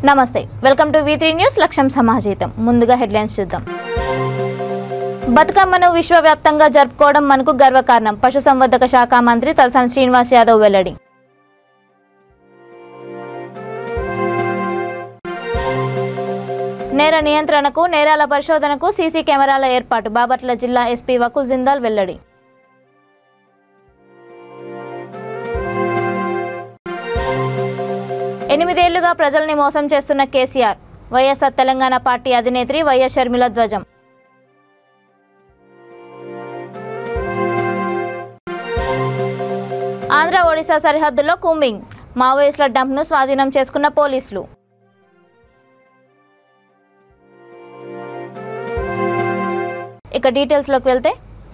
నమస్తే welcome to V3 news లక్ష్యం సమాజీతం ముందుగా హెడ్లైన్స్ చూద్దాం బతుకమ్మను విశ్వవ్యాప్తంగా జరుపుకోవడం మనకు గర్వకారణం పశుసంవర్ధక శాఖ మంత్రి తలసాని శ్రీనివాస్ యాదవ్ వెల్లడి నేర నియంత్రణకు నేరాల పరిశోధనకు సీసీ కెమెరాల ఏర్పాటు బాపట్ల జిల్లా ఎస్పీ వకుల్ జిందాల్ వెల్లడి ఎనిమిదేళ్లుగా ప్రజల్ని మోసం చేస్తున్న కేసీఆర్ వైఎస్ఆర్ తెలంగాణ పార్టీ అధినేత్రి వైఎస్ షర్మిల ధ్వజం ఆంధ్ర ఒడిశా సరిహద్దులో కూంబింగ్ మావోయిస్టుల డంప్ను స్వాధీనం చేసుకున్న పోలీసులు ఇక డీటెయిల్స్లోకి వెళ్తే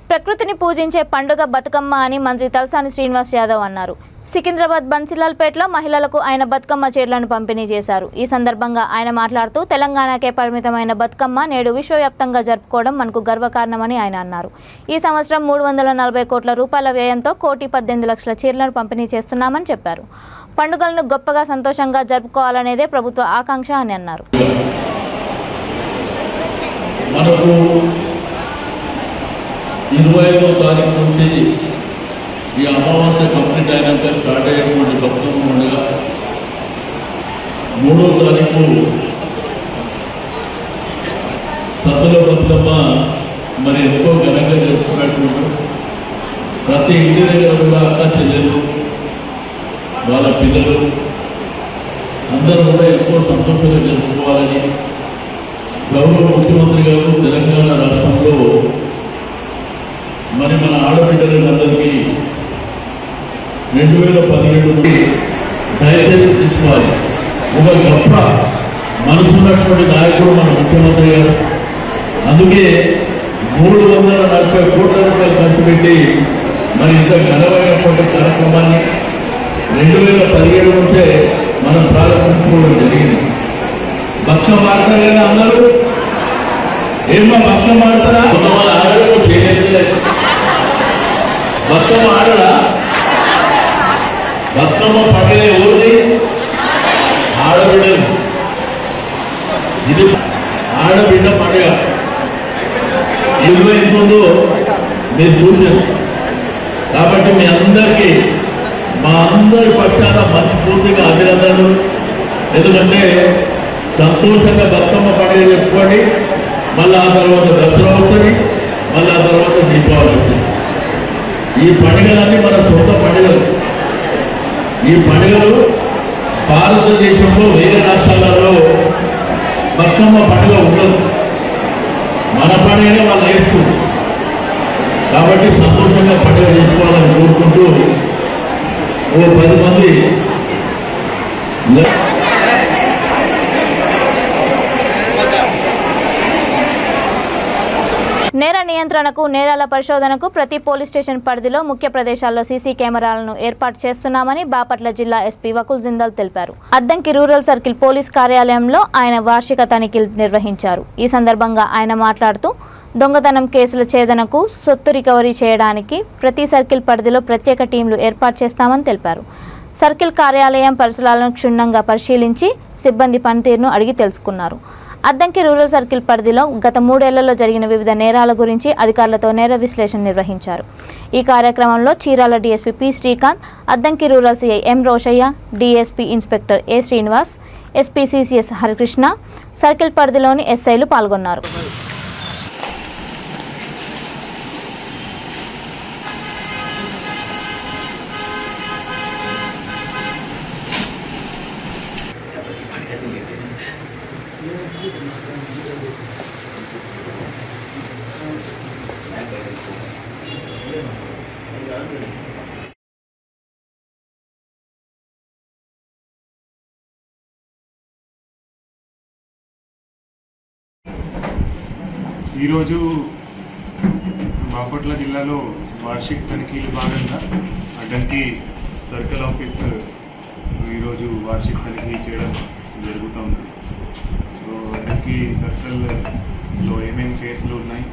ప్రకృతిని పూజించే పండుగ బతుకమ్మ అని మంత్రి తలసాని శ్రీనివాస్ యాదవ్ అన్నారు. సికింద్రాబాద్ బన్సిలాల్పేటలో మహిళలకు ఆయన బతుకమ్మ చీరలను పంపిణీ చేశారు. ఈ సందర్భంగా ఆయన మాట్లాడుతూ తెలంగాణకే పరిమితమైన బతుకమ్మ నేడు విశ్వవ్యాప్తంగా జరుపుకోవడం మనకు గర్వకారణమని ఆయన అన్నారు. ఈ సంవత్సరం 340 కోట్ల రూపాయల వ్యయంతో 1,18,00,000 చీరలను పంపిణీ చేస్తున్నామని చెప్పారు. పండుగలను గొప్పగా సంతోషంగా జరుపుకోవాలనేదే ప్రభుత్వ ఆకాంక్ష అని అన్నారు. 25వ తారీఖు నుంచి ఈ అమావాస్య కంప్లీట్ అయినాక స్టార్ట్ అయ్యేటువంటి బతుకమ్మ పండుగ 3వ తారీఖు సద్దుల బతుకమ్మ మరి ఎంతో ఘనంగా జరుపుకున్నట్టు ప్రతి ఇంటి దగ్గర కూడా అక్క చెల్లెలు వాళ్ళ పిల్లలు అందరూ కూడా ఎంతో సంతోషంగా జరుపుకోవాలని గౌరవ ముఖ్యమంత్రి గారు తెలంగాణ రాష్ట్రంలో మరి మన ఆడబిడ్డలందరికీ 2017 నుండి దయచేసి తీసుకోవాలి. ఒక గొప్ప మనసున్నటువంటి నాయకుడు మన ముఖ్యమంత్రి గారు. అందుకే 340 కోట్ల రూపాయలు ఖర్చు పెట్టి మరి ఇంత ఘనమైనటువంటి కార్యక్రమాన్ని 2017 నుంచే మనం ప్రారంభించుకోవడం జరిగింది. బతుకమ్మ ఆడతారు కదా అందరూ, ఏమో బతుకమ్మ ఆడతారా? కొంతమంది ఆడడం చేయలేదు. బతుకమ్మ ఆడరా? బతుకమ్మ పండుగ ఎవరిది? ఆడబిడ్డలు. ఇది ఆడబిడ్డ పండుగ. ఇందులో ఎంతుందో మీరు చూశారు. కాబట్టి మీ అందరికీ మా అందరి పక్షాన మనస్ఫూర్తిగా అభినందనలు. ఎందుకంటే సంతోషంగా బతుకమ్మ పండుగ చెప్పుకోండి. మళ్ళీ ఆ తర్వాత దసరా వస్తుంది, మళ్ళీ ఆ తర్వాత దీపావళి వస్తుంది. ఈ పండుగలన్నీ మన సొంత పండుగలు. ఈ పండుగలు భారతదేశంలో వేరే రాష్ట్రాలలో బతుకమ్మ పండుగ ఉండదు. మన పండుగనే వాళ్ళు నేర్చుకుంటారు. కాబట్టి సంతోషంగా పండుగ చేసుకోవాలని కోరుకుంటూ ఓ 10 మంది నేర నియంత్రణకు నేరాల పరిశోధనకు ప్రతి పోలీస్ స్టేషన్ పరిధిలో ముఖ్య ప్రదేశాల్లో సీసీ కెమెరాలను ఏర్పాటు చేస్తున్నామని బాపట్ల జిల్లా ఎస్పీ వకుల్ జిందాల్ తెలిపారు. అద్దంకి రూరల్ సర్కిల్ పోలీస్ కార్యాలయంలో ఆయన వార్షిక తనిఖీలు నిర్వహించారు. ఈ సందర్భంగా ఆయన మాట్లాడుతూ దొంగతనం కేసుల ఛేదనకు సొత్తు రికవరీ చేయడానికి ప్రతి సర్కిల్ పరిధిలో ప్రత్యేక టీంలు ఏర్పాటు చేస్తామని తెలిపారు. సర్కిల్ కార్యాలయం పరిసరాలను క్షుణ్ణంగా పరిశీలించి సిబ్బంది పనితీరును అడిగి తెలుసుకున్నారు. అద్దంకి రూరల్ సర్కిల్ పరిధిలో గత 3 ఏళ్లలో జరిగిన వివిధ నేరాల గురించి అధికారులతో నేర విశ్లేషణ నిర్వహించారు. ఈ కార్యక్రమంలో Chirala DSP P Srikanth, Addanki rural CI M Rosaiah, DSP inspector A Srinivas, SP CCS Harikrishna, circle పరిధిలోని ఎస్ఐలు పాల్గొన్నారు. ఈరోజు బాపట్ల జిల్లాలో వార్షిక తనిఖీలు భాగంగా అడ్డంకి సర్కిల్ ఆఫీస్ ఈరోజు వార్షిక తనిఖీ చేయడం జరుగుతుంది. సో అడ్డంకి సర్కిల్లో ఏమేమి కేసులు ఉన్నాయి,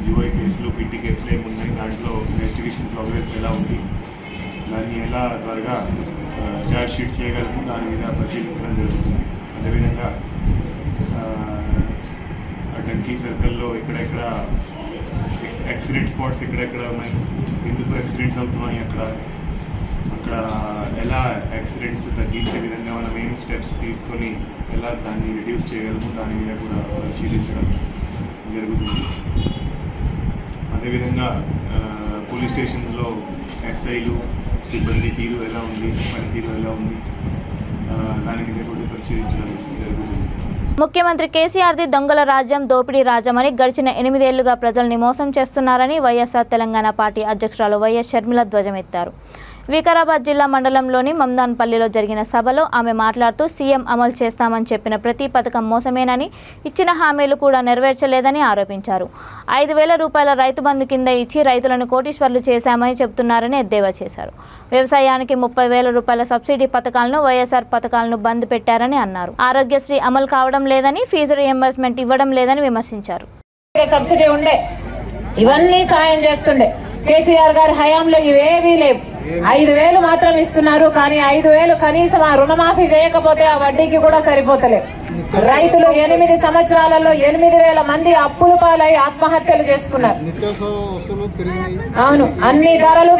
యూఐ కేసులు, పిటి కేసులు ఏమున్నాయి, దాంట్లో ఇన్వెస్టిగేషన్ ప్రోగ్రెస్ ఎలా ఉంది, దాన్ని ఎలా త్వరగా ఛార్జ్ షీట్ చేయగలము దాని మీద పరిశీలించడం జరుగుతుంది. అదేవిధంగా యాక్సిడెంట్ స్పాట్స్ ఎక్కడెక్కడ ఉన్నాయి, ఎందుకు యాక్సిడెంట్స్ అవుతున్నాయి, అక్కడ ఎలా యాక్సిడెంట్స్ తగ్గించే విధంగా మనం ఏం స్టెప్స్ తీసుకొని ఎలా దాన్ని రిడ్యూస్ చేయగలము దాని మీద కూడా పరిశీలించడం జరుగుతుంది. అదేవిధంగా పోలీస్ స్టేషన్స్లో ఎస్ఐలు సిబ్బంది తీరు ఎలా ఉంది, పనితీరు ఎలా ఉంది, దాని మీద కూడా పరిశీలించడం జరుగుతుంది. ముఖ్యమంత్రి కేసీఆర్ది దొంగల రాజ్యం, దోపిడీ రాజ్యం అని గడిచిన 8 ఏళ్లుగా ప్రజల్ని మోసం చేస్తున్నారని వైఎస్ఆర్ తెలంగాణ పార్టీ అధ్యక్షురాలు వైఎస్ షర్మిల ధ్వజమెత్తారు. వికారాబాద్ జిల్లా మండలంలోని మమ్దాన్పల్లిలో జరిగిన సభలో ఆమె మాట్లాడుతూ సీఎం అమలు చేస్తామని చెప్పిన ప్రతి పథకం మోసమేనని, ఇచ్చిన హామీలు కూడా నెరవేర్చలేదని ఆరోపించారు. 5,000 రూపాయల రైతు బంధు కింద ఇచ్చి రైతులను కోటీశ్వర్లు చేశామని చెబుతున్నారని ఎద్దేవా చేశారు. వ్యవసాయానికి 30,000 రూపాయల సబ్సిడీ పథకాలను, వైఎస్ఆర్ పథకాలను బంద్ పెట్టారని అన్నారు. ఆరోగ్యశ్రీ అమలు కావడం లేదని, ఫీజు రియంబర్స్మెంట్ ఇవ్వడం లేదని విమర్శించారు. సబ్సిడీ ఉండే, ఇవన్నీ సాయం చేస్తుండే. కేసీఆర్ గారి హయాంలో ఇవేవీ లేవు. 5,000 మాత్రం ఇస్తున్నారు. కానీ 5,000 కనీసం ఆ రుణమాఫీ చేయకపోతే ఆ వడ్డీకి కూడా సరిపోతలేవు. రైతులు 8 సంవత్సరాలలో 8,000 మంది అప్పుల పాలై ఆత్మహత్యలు చేసుకున్నారు. అవును, అన్ని ధరలు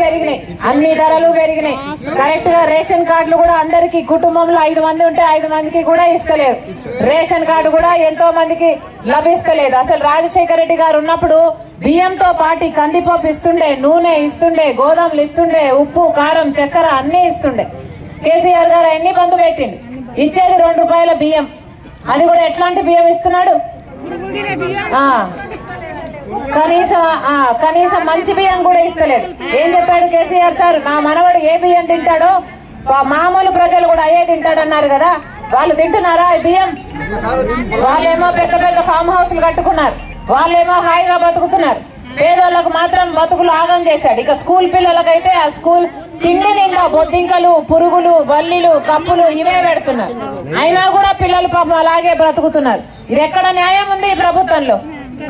పెరిగినాయి. కరెక్ట్ గా రేషన్ కార్డులు కూడా అందరికి, కుటుంబంలో 5 మంది ఉంటే 5 మందికి కూడా ఇస్తలేరు. రేషన్ కార్డు కూడా ఎంతో మందికి లభిస్తలేదు. అసలు రాజశేఖర రెడ్డి గారు ఉన్నప్పుడు బియ్యంతో పాటు కందిపప్పు ఇస్తుండే, నూనె ఇస్తుండే, గోధుమలు ఇస్తుండే, ఉప్పు, కారం, చక్కెర అన్ని ఇస్తుండే. కేసీఆర్ గారు అన్ని బంద్ పెట్టిండు. ఇచ్చేది 2 రూపాయల బియ్యం. అది కూడా ఎట్లాంటి బియ్యం ఇస్తున్నాడు? కనీసం మంచి బియ్యం కూడా ఇస్తలేడు. ఏం చెప్పాడు కేసీఆర్ సార్? నా మనవడు ఏ బియ్యం తింటాడో మామూలు ప్రజలు కూడా అయ్యే తింటాడన్నారు కదా. వాళ్ళు తింటున్నారా ఈ బియ్యం? వాళ్ళేమో పెద్ద పెద్ద ఫామ్ హౌస్లు కట్టుకున్నారు, వాళ్ళేమో హాయిగా బతుకుతున్నారు. పేదోళ్లకు మాత్రం బతుకులు ఆగం చేశాడు. ఇక స్కూల్ పిల్లలకైతే ఆ స్కూల్ తిండి నిండా బొద్దింకలు, పురుగులు, బల్లీలు, కప్పులు ఇవే పెడుతున్నారు. అయినా కూడా పిల్లలు పాపం అలాగే బ్రతుకుతున్నారు. ఇది ఎక్కడ న్యాయం ఉంది ఈ ప్రభుత్వంలో?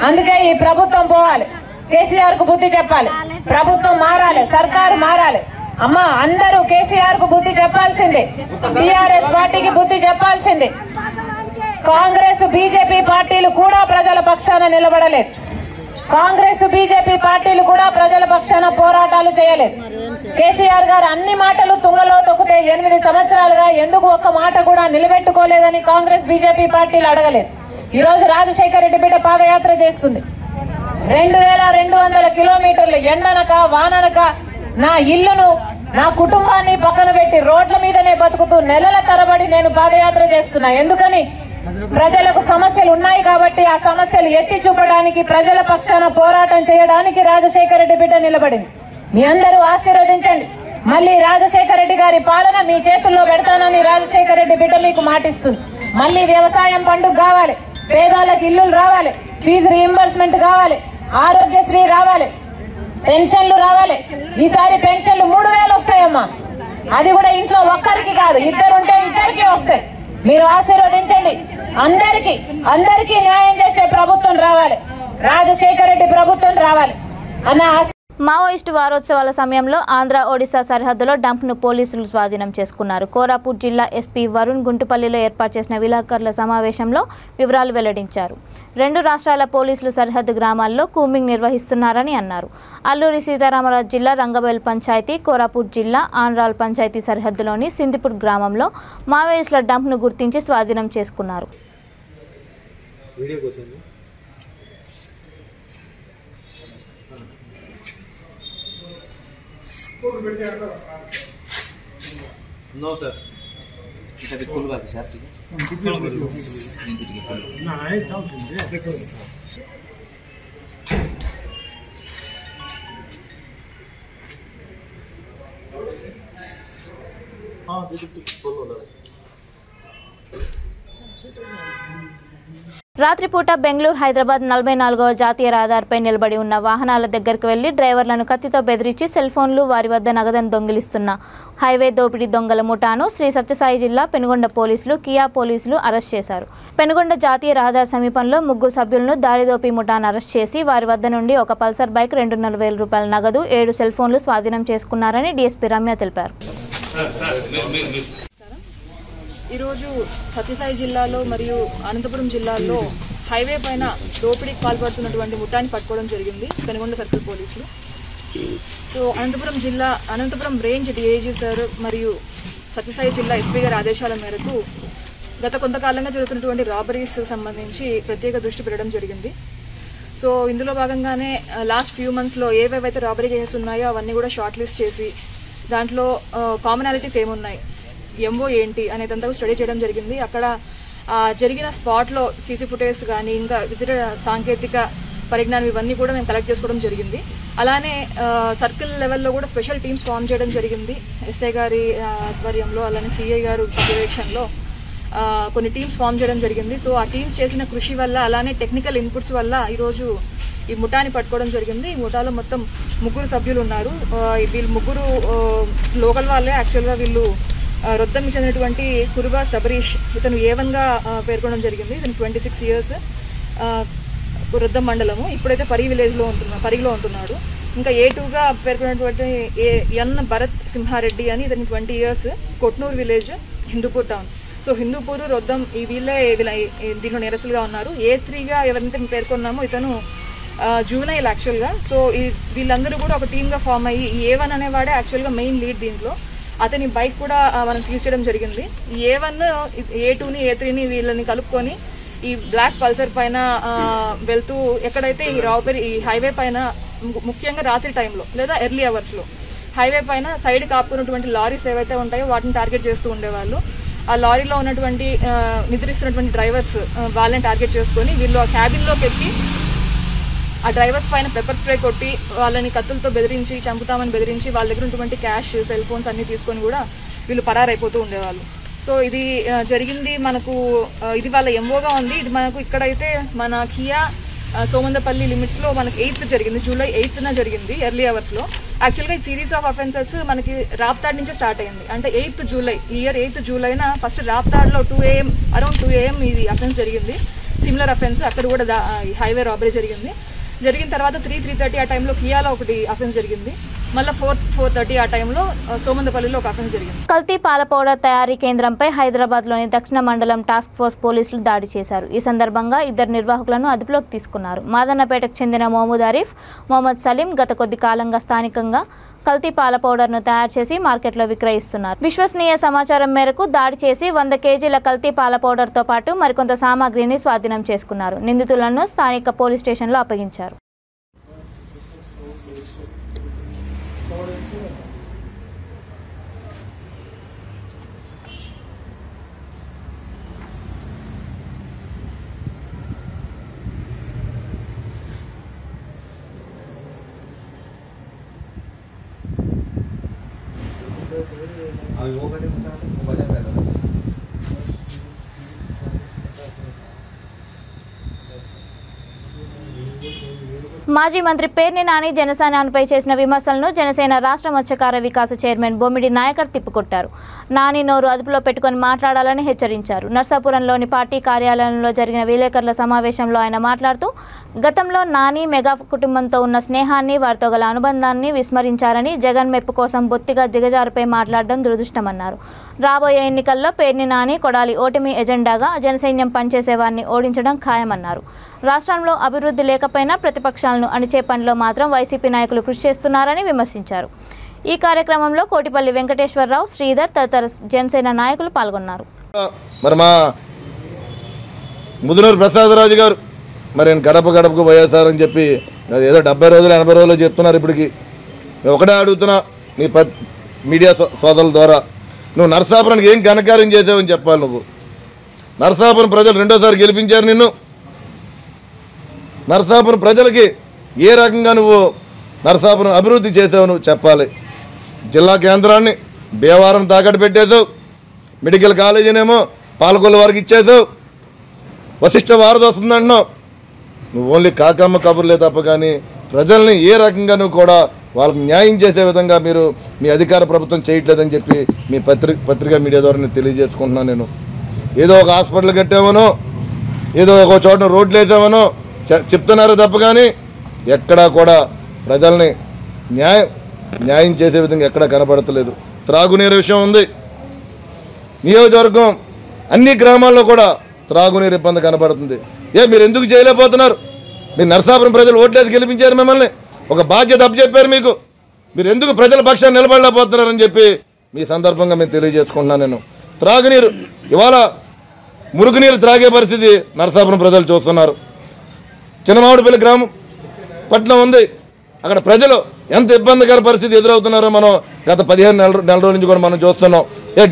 అందుకే ఈ ప్రభుత్వం పోవాలి, కేసీఆర్ కు బుద్ధి చెప్పాలి, ప్రభుత్వం మారాలి, సర్కారు మారాలి. అమ్మా, అందరూ కేసీఆర్ కు బుద్ధి చెప్పాల్సిందే, టీఆర్ఎస్ పార్టీకి బుద్ధి చెప్పాల్సిందే. కాంగ్రెస్, బీజేపీ పార్టీలు కూడా ప్రజల పక్షాన నిలబడలేదు. కాంగ్రెస్, బీజేపీ పార్టీలు కూడా ప్రజల పక్షాన పోరాటాలు చేయలేదు. కేసీఆర్ గారు అన్ని మాటలు తుంగలో తొక్కితే 8 సంవత్సరాలుగా ఎందుకు ఒక్క మాట కూడా నిలబెట్టుకోలేదని కాంగ్రెస్, బీజేపీ పార్టీలు అడగలేదు. ఈ రోజు రాజశేఖర రెడ్డి బిడ్డ పాదయాత్ర చేస్తుంది. 2,200 కిలోమీటర్లు ఎండనక వాననక నా ఇల్లును, నా కుటుంబాన్ని పక్కన పెట్టి రోడ్ల మీదనే బతుకుతూ నెలల తరబడి నేను పాదయాత్ర చేస్తున్నా. ఎందుకని? ప్రజలకు సమస్యలు ఉన్నాయి కాబట్టి ఆ సమస్యలు ఎత్తి చూపడానికి, ప్రజల పక్షాన పోరాటం చేయడానికి రాజశేఖర రెడ్డి బిడ్డ నిలబడింది. మీ అందరూ ఆశీర్వదించండి. మళ్ళీ రాజశేఖర రెడ్డి గారి పాలన మీ చేతుల్లో పెడతానని రాజశేఖర రెడ్డి బిడ్డ మీకు మాటిస్తుంది. మళ్ళీ వ్యవసాయం పండుగ కావాలి, పేదవాళ్ళకి ఇల్లులు రావాలి, ఫీజు రీయింబర్స్మెంట్ కావాలి, ఆరోగ్యశ్రీ రావాలి, పెన్షన్లు రావాలి. ఈసారి పెన్షన్లు 3,000 వస్తాయమ్మా. అది కూడా ఇంట్లో ఒక్కరికి కాదు, 2 ఉంటే 2కి వస్తాయి. మీరు ఆశీర్వదించండి. అందరికీ న్యాయం చేసే ప్రభుత్వం రావాలి, రాజశేఖర రెడ్డి ప్రభుత్వం రావాలి అన్న. మావోయిస్టు వారోత్సవాల సమయంలో ఆంధ్ర ఒడిశా సరిహద్దులో డంప్ను పోలీసులు స్వాధీనం చేసుకున్నారు. కోరాపుట్ జిల్లా ఎస్పీ వరుణ్ గుంటుపల్లిలో ఏర్పాటు చేసిన విలేకరుల సమావేశంలో వివరాలు వెల్లడించారు. 2 రాష్ట్రాల పోలీసులు సరిహద్దు గ్రామాల్లో కూంబింగ్ నిర్వహిస్తున్నారని అన్నారు. అల్లూరి సీతారామరాజు జిల్లా రంగబెల్ పంచాయతీ, కోరాపుట్ జిల్లా ఆండ్రాల్ పంచాయతీ సరిహద్దులోని సిందిపూర్ గ్రామంలో మావోయిస్టుల డంప్ను గుర్తించి స్వాధీనం చేసుకున్నారు. No sir. Kita betul lagi sir. Nah, itu something. Ah, itu follow lah. రాత్రిపూట బెంగళూరు హైదరాబాద్ 44వ జాతీయ రహదారిపై నిలబడి ఉన్న వాహనాల దగ్గరకు వెళ్లి డ్రైవర్లను కత్తితో బెదిరించి సెల్ ఫోన్లు, వారి వద్ద నగదును దొంగిలిస్తున్న హైవే దోపిడీ దొంగల ముఠాను శ్రీ సత్యసాయి జిల్లా పెనుగొండ పోలీసులు, కియా పోలీసులు అరెస్ట్ చేశారు. పెనుగొండ జాతీయ రహదారి సమీపంలో 3 సభ్యులను దారిదోపి ముఠాను అరెస్ట్ చేసి వారి వద్ద నుండి ఒక పల్సర్ బైక్, 2,40,000 రూపాయల నగదు, 7 సెల్ ఫోన్లు స్వాధీనం చేసుకున్నారని డీఎస్పీ రమ్య తెలిపారు. ఈరోజు సత్యసాయి జిల్లాలో మరియు అనంతపురం జిల్లాలో హైవే పైన దోపిడీకి పాల్పడుతున్నటువంటి ముఠాని పట్టుకోవడం జరిగింది పెనుగొండ సర్కిల్ పోలీసులు. So Anantapuram range DIG sir మరియు సత్యసాయి జిల్లా ఎస్పీ గారి ఆదేశాల మేరకు గత కొంతకాలంగా జరుగుతున్నటువంటి రాబరీస్ సంబంధించి ప్రత్యేక దృష్టి పెట్టడం జరిగింది. సో ఇందులో భాగంగానే లాస్ట్ ఫ్యూ మంత్స్లో ఏవేవైతే రాబరీ కేసెస్ ఉన్నాయో అవన్నీ కూడా షార్ట్ లిస్ట్ చేసి దాంట్లో కామనాలిటీస్ ఏమున్నాయి, ఎంఓ ఏంటి అనేదంతా స్టడీ చేయడం జరిగింది. అక్కడ జరిగిన స్పాట్లో సీసీ ఫుటేజ్ కానీ ఇంకా ఇతర సాంకేతిక పరిజ్ఞానం ఇవన్నీ కూడా మేము కలెక్ట్ చేసుకోవడం జరిగింది. అలానే సర్కిల్ లెవెల్లో కూడా స్పెషల్ టీమ్స్ ఫామ్ చేయడం జరిగింది ఎస్ఐ గారి ఆధ్వర్యంలో, అలానే సిఐ గారు పర్యవేక్షణలో కొన్ని టీమ్స్ ఫామ్ చేయడం జరిగింది. సో ఆ టీమ్స్ చేసిన కృషి వల్ల అలానే టెక్నికల్ ఇన్పుట్స్ వల్ల ఈరోజు ఈ ముఠాని పట్టుకోవడం జరిగింది. ఈ ముఠాలో మొత్తం 3 సభ్యులు ఉన్నారు. వీళ్ళు 3 లోకల్ వాళ్ళే. యాక్చువల్గా వీళ్ళు రొద్దంకి చెందినటువంటి కురుబా సబరీష్, ఇతను A1గా పేర్కొనడం జరిగింది. ఇతను 26 years, రొద్దం మండలము. ఇప్పుడైతే పరిగిలో ఉంటున్నాడు. ఇంకా A2గా పేర్కొన్నటువంటి ఎన్ భరత్ సింహారెడ్డి అని, ఇతను 20 years, Kotnur village, Hindupur town. So Hindupur, Roddam వీళ్ళే దీనిలో నేరస్తులుగా ఉన్నారు. A3గా ఎవరైతే పేర్కొన్నామో ఇతను జూనైల్ యాక్చువల్గా. సో వీళ్ళందరూ కూడా ఒక టీమ్గా ఫామ్ అయ్యి A1 అనేవాడే యాక్చువల్గా మెయిన్ లీడ్ దీంట్లో. అతని బైక్ కూడా మనం సీజ్ చేయడం జరిగింది. A1, A2ని, A3ని వీళ్ళని కలుపుకొని ఈ బ్లాక్ పల్సర్ పైన వెళ్తూ ఎక్కడైతే ఈ హైవే పైన ముఖ్యంగా రాత్రి టైంలో లేదా ఎర్లీ అవర్స్లో హైవే పైన సైడ్ కాపుకున్నటువంటి లారీస్ ఏవైతే ఉంటాయో వాటిని టార్గెట్ చేస్తూ ఉండేవాళ్ళు. ఆ లారీలో ఉన్నటువంటి నిద్రిస్తున్నటువంటి డ్రైవర్స్ వాళ్ళని టార్గెట్ చేసుకొని వీళ్ళు ఆ క్యాబిన్లోకి ఎక్కి ఆ డ్రైవర్స్ పైన పెప్పర్ స్ప్రే కొట్టి వాళ్ళని కత్తులతో బెదిరించి చంపుతామని బెదిరించి వాళ్ళ దగ్గర ఉన్నటువంటి క్యాష్, సెల్ ఫోన్స్ అన్ని తీసుకొని కూడా వీళ్ళు పరారైపోతూ ఉండేవాళ్ళు. సో ఇది జరిగింది మనకు, ఇది వాళ్ళ ఎంఓగా ఉంది. ఇది మనకు ఇక్కడైతే మన కియా సోమందపల్లి లిమిట్స్ లో మనకి 8th జరిగింది, జూలై 8th జరిగింది ఎర్లీ అవర్స్ లో. యాక్చువల్గా ఈ సిరీస్ ఆఫ్ అఫెన్సెస్ మనకి రాప్తాడ్ నుంచి స్టార్ట్ అయింది. అంటే 8th జూలై, ఈ ఇయర్ 8th జూలైన ఫస్ట్ రాప్తాడ్ లో అరౌండ్ 2 AM ఇది అఫెన్స్ జరిగింది. సిమిలర్ అఫెన్స్ అక్కడ కూడా హైవే రాబరీ జరిగింది. జరిగిన తర్వాత 3:30 ఆ టైంలో కియాలో ఒకటి అఫెన్స్ జరిగింది. మళ్ళీ 4:30 ఆ టైంలో సోమందపల్లిలో ఒక అఫెన్స్ జరిగింది. కల్తీ పాల పౌడర్ తయారీ కేంద్రంపై హైదరాబాద్లోని దక్షిణ మండలం టాస్క్ ఫోర్స్ పోలీసులు దాడి చేశారు. ఈ సందర్భంగా 2 నిర్వాహకులను అదుపులోకి తీసుకున్నారు. మాదన్నపేటకు చెందిన మొహమ్మద్ ఆరిఫ్, మొహమ్మద్ సలీం గత కొద్ది కాలంగా స్థానికంగా కల్తీ పాల పౌడర్ను తయారు చేసి మార్కెట్లో విక్రయిస్తున్నారు. విశ్వసనీయ సమాచారం మేరకు దాడి చేసి 100 kgల కల్తీ పాల పౌడర్తో పాటు మరికొంత సామాగ్రిని స్వాధీనం చేసుకున్నారు. నిందితులను స్థానిక పోలీస్ స్టేషన్లో అప్పగించారు. అవి ఒకటి పడేసారు. మాజీ మంత్రి పేర్ని నాని జనసేనపై చేసిన విమర్శలను జనసేన రాష్ట్ర మత్స్యకార వికాస చైర్మన్ బొమ్మిడి నాయకర్ తిప్పికొట్టారు. నాని నోరు అదుపులో పెట్టుకుని మాట్లాడాలని హెచ్చరించారు. నర్సాపురంలోని పార్టీ కార్యాలయంలో జరిగిన విలేకరుల సమావేశంలో ఆయన మాట్లాడుతూ గతంలో నాని మెగా కుటుంబంతో ఉన్న స్నేహాన్ని, వారితో గల అనుబంధాన్ని విస్మరించారని, జగన్ మెప్పు కోసం బొత్తిగా దిగజారుపై మాట్లాడడం దురదృష్టమన్నారు. రాబోయే ఎన్నికల్లో పేర్ని నాని, కొడాలి ఓటమి ఎజెండాగా జనసైన్యం పనిచేసేవారిని ఓడించడం ఖాయమన్నారు. రాష్ట్రంలో అభివృద్ధి లేకపోయినా ప్రతిపక్షాలను అణిచే పనిలో మాత్రం వైసీపీ నాయకులు కృషి చేస్తున్నారని విమర్శించారు. ఈ కార్యక్రమంలో కోటిపల్లి వెంకటేశ్వరరావు, శ్రీధర్ తదితర జనసేన నాయకులు పాల్గొన్నారు. మరి మా ముదునూరు ప్రసాదరాజు గారు మరి గడప గడపకు వైఎస్ఆర్ అని చెప్పి ఏదో 70 రోజులు 80 రోజులు చెప్తున్నారు. ఇప్పటికి నేను ఒకటే అడుగుతున్నా నీ మీడియా సోదరుల ద్వారా, నువ్వు నరసాపురానికి ఏం ఘనకార్యం చేసావని చెప్పాలి. నువ్వు నరసాపురం ప్రజలు 2వ సారి గెలిపించారు నిన్ను. నరసాపురం ప్రజలకి ఏ రకంగా నువ్వు నరసాపురం అభివృద్ధి చేసావు నువ్వు చెప్పాలి. జిల్లా కేంద్రాన్ని భీమవరం తాకట్టు పెట్టేశావు, మెడికల్ కాలేజీనేమో పాలకొల్లు వరకు ఇచ్చేసావు, వశిష్ఠ వారధి వస్తుందంటున్నావు. నువ్వు ఓన్లీ కాకమ్మ కబుర్లే తప్ప కానీ ప్రజల్ని ఏ రకంగా నువ్వు కూడా వాళ్ళకి న్యాయం చేసే విధంగా మీరు మీ అధికార ప్రభుత్వం చేయట్లేదని చెప్పి మీ పత్రికా మీడియా ద్వారా నేను తెలియజేసుకుంటున్నాను. నేను ఏదో ఒక హాస్పిటల్ కట్టామనో, ఏదో ఒక చోట రోడ్లు వేసామనో చెప్తున్నారు తప్ప కానీ ఎక్కడా కూడా ప్రజల్ని న్యాయం చేసే విధంగా ఎక్కడా కనపడతలేదు. త్రాగునీరు విషయం ఉంది. నియోజకవర్గం అన్ని గ్రామాల్లో కూడా త్రాగునీరు ఇబ్బంది కనపడుతుంది. మీరు ఎందుకు చేయలేకపోతున్నారు? మీరు నరసాపురం ప్రజలు ఓట్లేసి గెలిపించారు మిమ్మల్ని, ఒక బాధ్యత అప్పచెప్పారు మీకు, మీరు ఎందుకు ప్రజల పక్షాన్ని నిలబడలేకపోతున్నారని చెప్పి మీ సందర్భంగా మేము తెలియజేసుకుంటున్నాను. నేను త్రాగునీరు ఇవాళ మురుగునీరు త్రాగే పరిస్థితి నరసాపురం ప్రజలు చూస్తున్నారు. చిన్నమామిడిపల్లి గ్రామం పట్టణం ఉంది, అక్కడ ప్రజలు ఎంత ఇబ్బందికర పరిస్థితి ఎదురవుతున్నారో మనం గత 15 నెల రోజుల నుంచి కూడా మనం చూస్తున్నాం.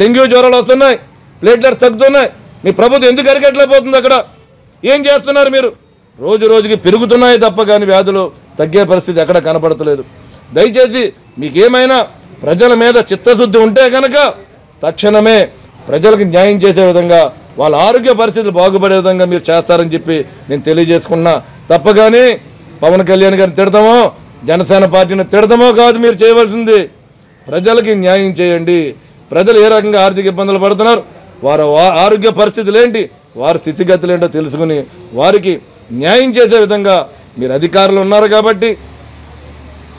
డెంగ్యూ జ్వరాలు వస్తున్నాయి, ప్లేట్లెట్స్ తగ్గుతున్నాయి. మీ ప్రభుత్వం ఎందుకు అరికట్టలేకపోతుంది? అక్కడ ఏం చేస్తున్నారు మీరు? రోజు రోజుకి పెరుగుతున్నాయి తప్ప కానీ వ్యాధులు తగ్గే పరిస్థితి ఎక్కడ కనపడతలేదు. దయచేసి మీకేమైనా ప్రజల మీద చిత్తశుద్ధి ఉంటే కనుక తక్షణమే ప్రజలకు న్యాయం చేసే విధంగా, వాళ్ళ ఆరోగ్య పరిస్థితులు బాగుపడే విధంగా మీరు చేస్తారని చెప్పి నేను తెలియజేసుకున్నా. తప్పగానే పవన్ కళ్యాణ్ గారిని తిడతామో, జనసేన పార్టీని తిడతామో కాదు మీరు చేయవలసింది, ప్రజలకి న్యాయం చేయండి. ప్రజలు ఏ రకంగా ఆర్థిక ఇబ్బందులు పడుతున్నారు, వారి ఆరోగ్య పరిస్థితులు ఏంటి, వారి స్థితిగతులు ఏంటో తెలుసుకుని వారికి న్యాయం చేసే విధంగా మీరు అధికారులు ఉన్నారు కాబట్టి,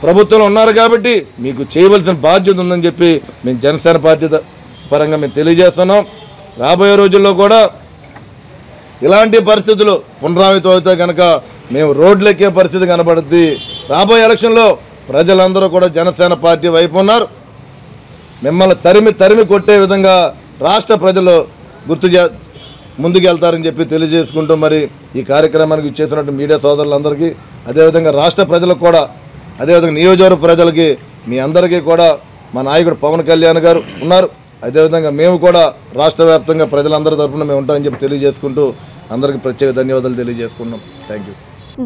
ప్రభుత్వంలో ఉన్నారు కాబట్టి మీకు చేయవలసిన బాధ్యత ఉందని చెప్పి మేము జనసేన పార్టీ పరంగా మేము తెలియజేస్తున్నాం. రాబోయే రోజుల్లో కూడా ఇలాంటి పరిస్థితులు పునరావృతం అవుతాయి కనుక మేము రోడ్లెక్కే పరిస్థితి కనబడుద్ది. రాబోయే ఎలక్షన్లో ప్రజలందరూ కూడా జనసేన పార్టీ వైపు ఉన్నారు. మిమ్మల్ని తరిమి కొట్టే విధంగా రాష్ట్ర ప్రజలు ముందుకెళ్తారని చెప్పి తెలియజేసుకుంటూ మరి ఈ కార్యక్రమానికి ఇచ్చేసినట్టు మీడియా సోదరులందరికీ, అదేవిధంగా రాష్ట్ర ప్రజలకు కూడా, అదేవిధంగా నియోజకవర్గ ప్రజలకి, మీ అందరికీ కూడా మా నాయకుడు పవన్ కళ్యాణ్ గారు ఉన్నారు. అదేవిధంగా మేము కూడా రాష్ట్ర వ్యాప్తంగా ప్రజలందరి తరఫున మేము ఉంటామని చెప్పి తెలియజేసుకుంటూ అందరికీ ప్రత్యేక ధన్యవాదాలు తెలియజేసుకుంటున్నాం. Thank you.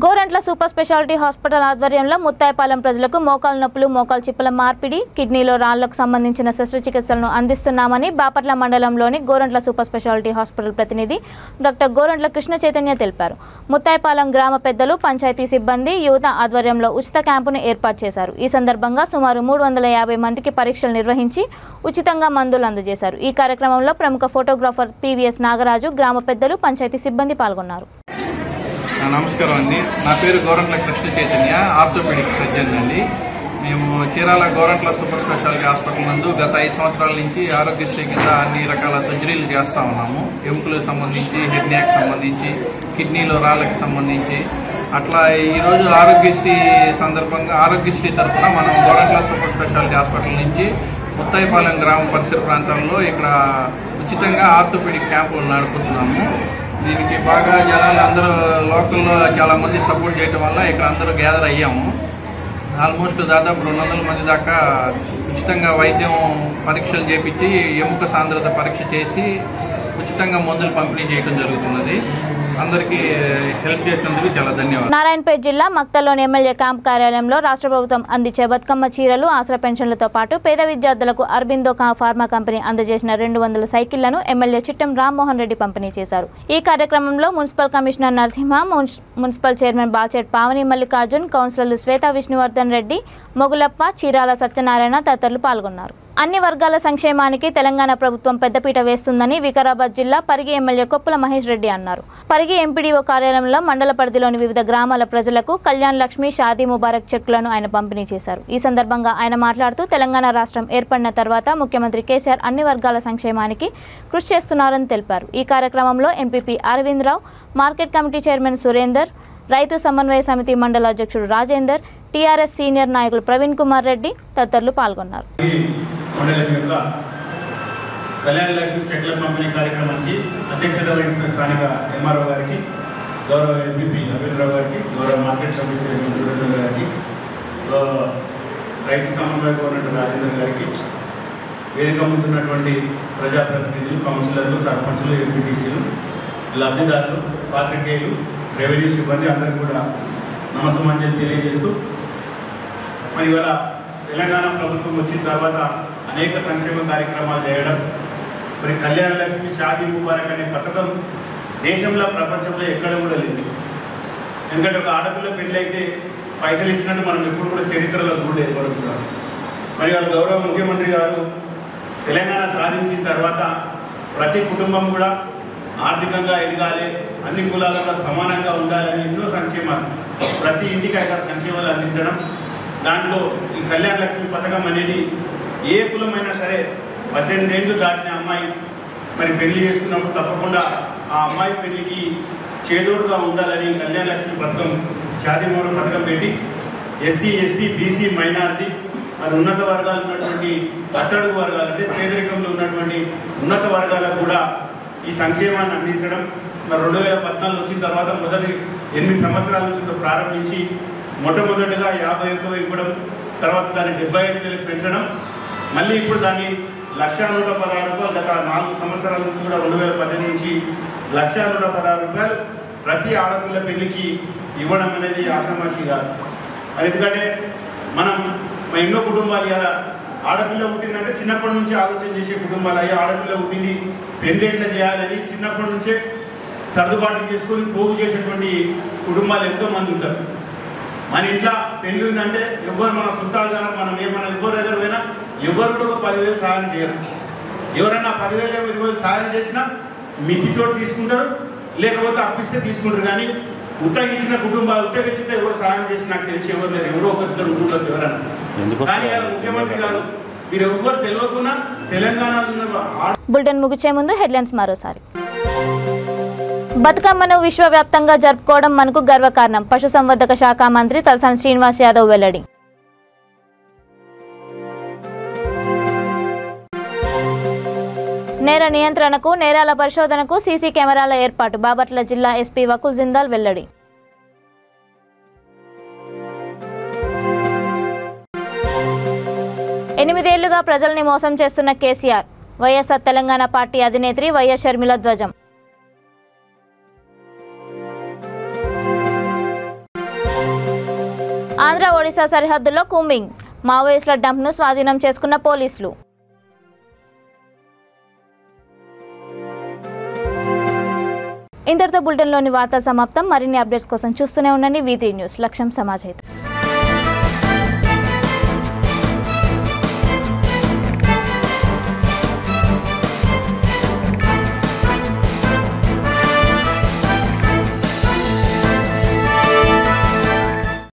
Gorantla super speciality hospital ఆధ్వర్యంలో ముత్తాయిపాలెం ప్రజలకు మోకాలు నొప్పులు, మోకాలు చిప్పల మార్పిడి, కిడ్నీలో రాళ్లకు సంబంధించిన శస్త్రచికిత్సలను అందిస్తున్నామని బాపట్ల మండలంలోని గోరంట్ల సూపర్ స్పెషాలిటీ హాస్పిటల్ ప్రతినిధి డాక్టర్ గోరంట్ల కృష్ణ చైతన్య తెలిపారు. ముత్తాయిపాలెం గ్రామ పెద్దలు, పంచాయతీ సిబ్బంది, యువత ఆధ్వర్యంలో ఉచిత క్యాంపును ఏర్పాటు చేశారు. ఈ సందర్భంగా సుమారు 350 మందికి పరీక్షలు నిర్వహించి ఉచితంగా మందులు అందజేశారు. ఈ కార్యక్రమంలో ప్రముఖ ఫోటోగ్రాఫర్ పివిఎస్ నాగరాజు, గ్రామ పెద్దలు, పంచాయతీ సిబ్బంది పాల్గొన్నారు. నమస్కారం అండి, నా పేరు గోరంట్ల కృష్ణ చైతన్య, ఆర్థోపెడిక్ సర్జన్ అండి. మేము Chirala Gorantla super speciality hospital నందు గత 5 సంవత్సరాల నుంచి ఆరోగ్యశ్రీ కింద అన్ని రకాల సర్జరీలు చేస్తూ ఉన్నాము. ఎముకలకు సంబంధించి, హెర్నియాకి సంబంధించి, కిడ్నీలో రాళ్ళకి సంబంధించి. అట్లా ఈరోజు ఆరోగ్యశ్రీ సందర్భంగా ఆరోగ్యశ్రీ తరఫున మనం గోరంట్ల సూపర్ స్పెషాలిటీ హాస్పిటల్ నుంచి ముత్తాయిపాలెం గ్రామ పరిసర ప్రాంతాల్లో ఇక్కడ ఉచితంగా ఆర్థోపెడిక్ క్యాంపులు నడుపుతున్నాము. దీనికి బాగా జనాలు అందరూ లోకల్లో చాలా మంది సపోర్ట్ చేయడం వల్ల ఇక్కడ అందరూ గ్యాదర్ అయ్యాము. ఆల్మోస్ట్ దాదాపు 200 మంది దాకా ఉచితంగా వైద్యం పరీక్షలు చేపించి, ఎముక సాంద్రత పరీక్ష చేసి ఉచితంగా మందులు పంపిణీ చేయడం జరుగుతున్నది. అందరికీ హెల్ప్ చేసినందుకు చాలా ధన్యవాదాలు. నారాయణపేట జిల్లా మక్తల్లోని ఎమ్మెల్యే క్యాంప్ కార్యాలయంలో రాష్ట్ర ప్రభుత్వం అందించే బతుకమ్మ చీరలు, ఆసరా పెన్షన్లతో పాటు పేద విద్యార్థులకు అరబిందో ఫార్మా కంపెనీ అందజేసిన 200 సైకిళ్లను ఎమ్మెల్యే చిట్టెం రామ్మోహన్ రెడ్డి పంపిణీ చేశారు. ఈ కార్యక్రమంలో municipal commissioner Narasimha, municipal chairman Bachet Pavani Mallikarjun, కౌన్సిలర్లు శ్వేతా విష్ణువర్ధన్ రెడ్డి, మొగులప్ప, చీరాల సత్యనారాయణ తదితరులు పాల్గొన్నారు. అన్ని వర్గాల సంక్షేమానికి తెలంగాణ ప్రభుత్వం పెద్దపీట వేస్తుందని వికారాబాద్ జిల్లా పరిగి ఎమ్మెల్యే కొప్పుల మహేష్ రెడ్డి అన్నారు. పరిగి ఎంపీడీఓ కార్యాలయంలో మండల పరిధిలోని వివిధ గ్రామాల ప్రజలకు కళ్యాణ్ లక్ష్మి, షాదీ ముబారక్ చెక్కులను ఆయన పంపిణీ చేశారు. ఈ సందర్భంగా ఆయన మాట్లాడుతూ తెలంగాణ రాష్ట్రం ఏర్పడిన తర్వాత ముఖ్యమంత్రి కేసీఆర్ అన్ని వర్గాల సంక్షేమానికి కృషి చేస్తున్నారని తెలిపారు. ఈ కార్యక్రమంలో ఎంపీపీ అరవింద్ రావు, మార్కెట్ కమిటీ చైర్మన్ సురేందర్, రైతు సమన్వయ సమితి మండల అధ్యక్షుడు రాజేందర్, టీఆర్ఎస్ సీనియర్ నాయకులు ప్రవీణ్ కుమార్ రెడ్డి తదితరులు పాల్గొన్నారు. కళ్యాణ లక్ష్మి చెట్ల పంపిణీ కార్యక్రమానికి అధ్యక్షత వహించిన స్థానిక ఎంఆర్ఓ గారికి, గౌరవ ఎంపీపీ అరవిందరావు గారికి, గౌరవ మార్కెట్ కమిటీ చైర్మన్ సురేందర్ గారికి, రైతు సమన్వయ కోఆర్డినేటర్ రాజేందర్ గారికి, వేదిక ముందున్నటువంటి ప్రజాప్రతినిధులు, కౌన్సిలర్లు, సర్పంచులు, ఎంపీటీసీలు, లబ్ధిదారులు, పాత్రికేయులు, రెవెన్యూ సిబ్బంది అందరికీ కూడా నమస్కారం తెలియజేస్తూ, మరి ఇవాళ తెలంగాణ ప్రభుత్వం వచ్చిన తర్వాత అనేక సంక్షేమ కార్యక్రమాలు చేయడం, మరి కళ్యాణ లక్ష్మి, షాదీ ముబారక్ అనే పథకం దేశంలో, ప్రపంచంలో ఎక్కడ కూడా లేదు. ఎందుకంటే ఒక ఆడపిల్ల పెళ్ళి అయితే పైసలు ఇచ్చినట్టు మనం ఎప్పుడు కూడా చరిత్రలో చూడలేదు కూడా. మరి వాళ్ళ గౌరవ ముఖ్యమంత్రి గారు తెలంగాణ సాధించిన తర్వాత ప్రతి కుటుంబం కూడా ఆర్థికంగా ఎదగాలి, అన్ని కులాలు కూడా సమానంగా ఉండాలని ఎన్నో సంక్షేమాలు, ప్రతి ఇంటికి 5 సంక్షేమాలు అందించడం. దాంట్లో ఈ కళ్యాణ లక్ష్మి పథకం అనేది ఏ కులమైనా సరే 18 ఏళ్ళు దాటిన అమ్మాయి మరి పెళ్లి చేసుకున్నప్పుడు తప్పకుండా ఆ ఆ అమ్మాయి పెళ్లికి చేదోడుగా ఉండాలని కళ్యాణ లక్ష్మి పథకం షాదీమోహన పథకం పెట్టి ఎస్సీ ఎస్టీ బీసీ మైనారిటీ మరి ఉన్నత వర్గాలు ఉన్నటువంటి అట్టడుగు వర్గాలు అంటే పేదరికంలో ఉన్నటువంటి ఉన్నత వర్గాలకు కూడా ఈ సంక్షేమాన్ని అందించడం మరి 2014 వచ్చిన తర్వాత మొదటి 8 సంవత్సరాల నుంచి ప్రారంభించి మొట్టమొదటిగా 51 ఇవ్వడం, తర్వాత దాన్ని 75,000 పెంచడం, మళ్ళీ ఇప్పుడు దాన్ని 1,116 రూపాయలు గత 4 సంవత్సరాల నుంచి కూడా 2018 నుంచి 1,116 రూపాయలు ప్రతి ఆడపిల్ల పెళ్లికి ఇవ్వడం అనేది ఆషామాషి కాదు. మరి ఎందుకంటే మనం ఎన్నో కుటుంబాలు ఇలా ఆడపిల్ల పుట్టిందంటే చిన్నప్పటి నుంచి ఆలోచన చేసే కుటుంబాలు అయ్యి ఆడపిల్ల పుట్టింది పెళ్లి ఎట్లా చేయాలని చిన్నప్పటి నుంచే సర్దుబాటు చేసుకొని పోగు చేసేటువంటి కుటుంబాలు ఎంతోమంది ఉంటారు. మన ఇంట్లో పెళ్ళి ఉందంటే ఎవరు మన చుట్టాలుగా మనం ఏమన్నా ఎవరి దగ్గర పోయినా ఎవరు కూడా ఒక 10,000 సహాయం చేయరు. ఎవరైనా 10,000 20,000 సహాయం చేసినా మితితో తీసుకుంటారు, లేకపోతే అప్పిస్తే తీసుకుంటారు. కానీ ఉత్తగించిన కుటుంబాలు ఉత్తగించితే ఎవరు సహాయం చేసి నాకు తెలిసి ఎవరు లేరు, ఎవరో ఒకరిద్దరు ఉంటుండొచ్చు ఎవరన్నా. కానీ అలా ముఖ్యమంత్రి గారు మీరు ఎవరు తెలియకుండా తెలంగాణలో బులెటిన్ ముగిచే ముందు హెడ్లైన్స్ మరోసారి. బతుకమ్మను విశ్వవ్యాప్తంగా జరుపుకోవడం మనకు గర్వకారణం. పశుసంవర్ధక శాఖ మంత్రి తలసాని శ్రీనివాస్ యాదవ్ వెల్లడి. నేర నియంత్రణకు, నేరాల పరిశోధనకు సీసీ కెమెరాల ఏర్పాటు. బాపట్ల జిల్లా ఎస్పీ వకుల్ జిందాల్ వెల్లడి. 8 ఏళ్లుగా ప్రజల్ని మోసం చేస్తున్న కేసీఆర్. వైఎస్ఆర్ తెలంగాణ పార్టీ అధినేత్రి వైఎస్ షర్మిల ధ్వజం. ఆంధ్ర ఒడిశా సరిహద్దులో కూంబింగ్. మావోయిస్టుల డంప్ను స్వాధీనం చేసుకున్న పోలీసులు. ఇంతటితో బులెటిన్లోని వార్తలు సమాప్తం. మరిన్ని అప్డేట్స్ కోసం చూస్తూనే ఉండండి V3 న్యూస్. లక్ష్యం సమాజం.